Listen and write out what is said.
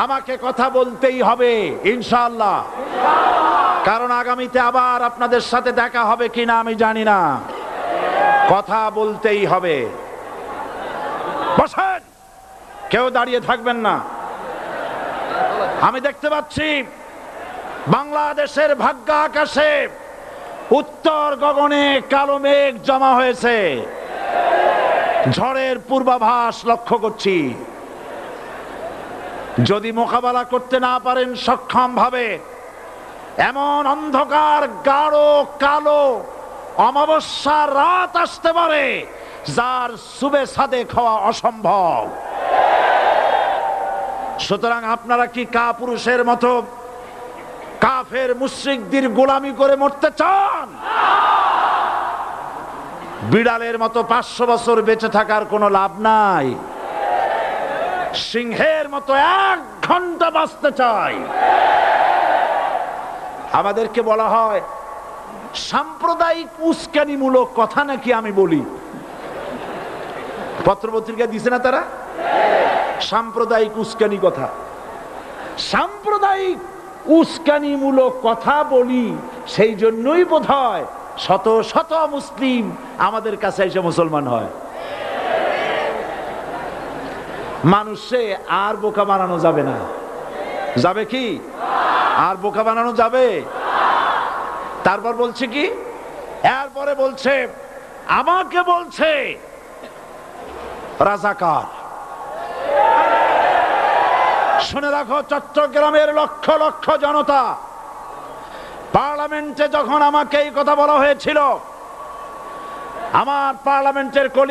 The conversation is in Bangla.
আমাকে কথা বলতেই হবে ইনশাআল্লাহ, কারণ আগামীতে আবার আপনাদের সাথে দেখা হবে কিনা আমি জানি না। কথা বলতেই হবে। বসেন, কেউ দাঁড়িয়ে থাকবেন না। আমি দেখতে পাচ্ছি বাংলাদেশের ভাগ্য আকাশে উত্তর গগনে কালো মেঘ জমা হয়েছে, ঝড়ের পূর্বাভাস লক্ষ্য করছি। যদি মোকাবেলা করতে না পারেন সক্ষম ভাবে, এমন অন্ধকার গাঢ় কালো অমাবস্যার রাত আসতে পারে যার সুবে সাদেক হওয়া অসম্ভব। সুতরাং আপনারা কি কাপুরুষের মতো কাফের মুশরিকদের গোলামি করে মরতে চান? বিড়ালের মতো 500 বছর বেঁচে থাকার কোনো লাভ নাই। সিংহের মতো 1 ঘন্টা বাঁচতে চাই। আমাদেরকে বলা হয় সাম্প্রদায়িক উস্কানিমূলক কথা নাকি আমি বলি। পত্রপত্রিকা দিছে না তারা? সাম্প্রদায়িক উস্কানি কথা, সাম্প্রদায়িক উস্কানিমূলক কথা বলি। সেই জন্যই বোধহয় শত শত মুসলিম আমাদের কাছে এসে মুসলমান হয়। মানুষে আর বোকা বানানো যাবে না। যাবে কি? আর বোকা বানানো যাবে? তারপর বলছে কি? এরপরে বলছে আমাকে বলছে রাজাকার। শুনে রাখো চট্টগ্রামের লক্ষ লক্ষ জনতা, পার্লামেন্টে যখন আমাকে এই কথা বলা হয়েছিল, আমার পার্লামেন্টের